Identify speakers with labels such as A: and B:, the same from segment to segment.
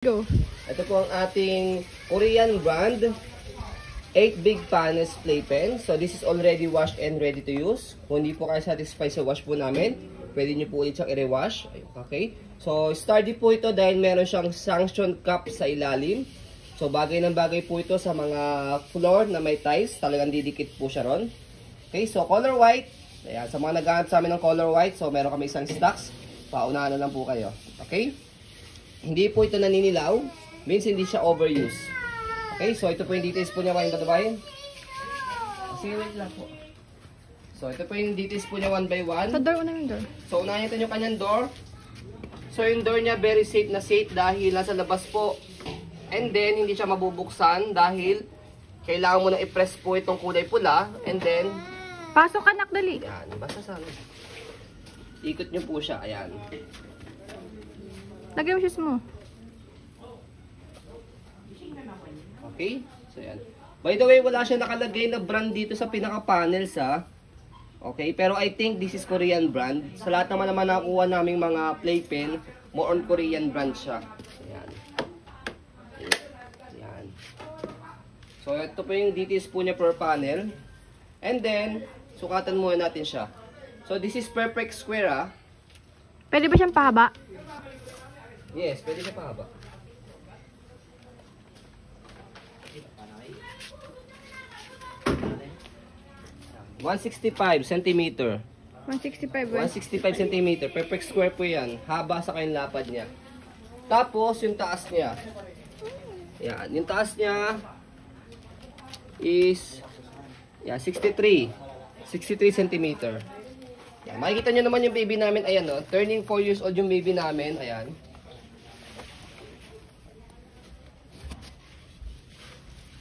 A: Go.
B: Ito po ang ating Korean brand 8 big panels playpen. So this is already washed and ready to use. Kung hindi po kayo satisfied sa wash po namin, pwede nyo po ulit siyang i-rewash. Okay? So sturdy po ito dahil meron siyang suction cup sa ilalim. So bagay ng bagay po ito sa mga floor na may tiles. Talagang didikit po siya ron. Okay? So color white. Ayan, sa mga naghahanap sa amin ng color white, so meron kami isang stocks. Paunahan na lang po kayo. Okay? Hindi po ito naninilaw. Means hindi siya overuse. Okay, so ito po yung details po niya mga batabayan. Sige, wait lang po. So ito po yung details po niya one by one.
A: Sa door, una yung door.
B: So unahin natin yung kanyang door. So yung door niya very safe na safe dahil nasa labas po. And then hindi siya mabubuksan dahil kailangan mo na i-press po itong kulay pula. And then
A: Pasok anak, dali.
B: ayan, basta sana. Ikot niyo po siya, ayan.
A: Lagay mo shoes mo.
B: Okay? So, yan. By the way, wala siya nakalagay na brand dito sa pinaka-panels, ha? Okay? Pero I think this is Korean brand. Sa lahat naman nakuha naming mga playpen, more on Korean brand siya. Ayan. Ayan. So, ito po yung details po niya per panel. And then, sukatan muna natin siya. So, this is perfect square, ha?
A: Pwede ba siyang pahaba?
B: Yes, pwede siya pahaba. 165 centimeter.
A: 165 ba?
B: 165 centimeter. Perfect square po yan. Haba sa kanyang lapad niya. Tapos, yung taas niya. Yan. Yung taas niya is 63 centimeter. Yan. Makikita nyo naman yung baby namin. Ayan, no? Turning 4 years old yung baby namin. Ayan.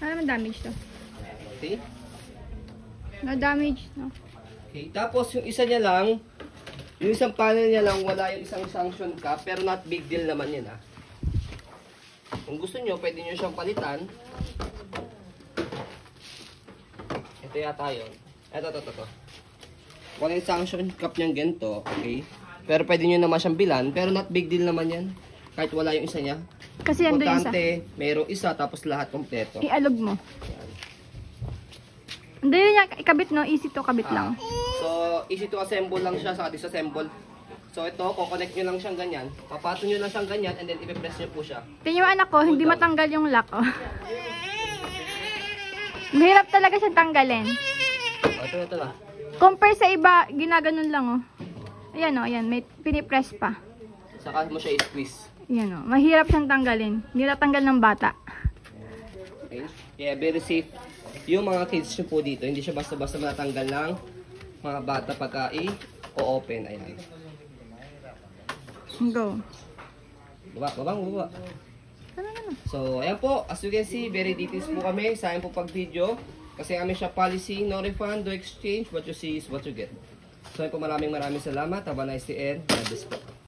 A: Ano naman damage to?
B: Okay?
A: No damage, no?
B: Okay. Tapos, yung isa niya lang, yung isang panel niya lang, wala yung isang suction cup. Pero not big deal naman yun, ha? Kung gusto nyo, pwede nyo siyang palitan. Ito yata yun. Ito. Wala yung suction cup niyang ganito, okay? Pero pwede nyo naman siyang bilan. Pero not big deal naman yan. Kahit wala yung isa niya.
A: Kasi ando yung isa.
B: Importante, mayroong isa, tapos lahat kompleto.
A: Ialog mo. Hindi niya ikabit, no? Easy to kabit lang.
B: So, easy to assemble lang siya sa disassemble. So, ito, kukonect nyo lang siyang ganyan. Papatong nyo lang siyang ganyan, and then ipipress nyo po siya.
A: Tingnan mo anak ko, hindi matanggal yung lock, oh. Mahirap talaga siyang tanggalin.
B: Ito na.
A: Compare sa iba, ginaganon lang, oh. Ayan, oh, ayan. May pinipress pa.
B: Saka mo siya i-squeeze.
A: Ayan, oh. Mahirap siyang tanggalin. Hindi natanggal ng bata.
B: Okay? Yeah, very safe. Yung mga kids nyo po dito, hindi siya basta-basta matanggal ng mga bata pagka i-open. Ayan.
A: Go.
B: Baba. So, ayan po. As you can see, very details po kami. Sa akin po pag video. Kasi kami siya policy, no refund, no exchange. What you see is what you get. So, ayan po, maraming salamat. Have a nice day and God bless po.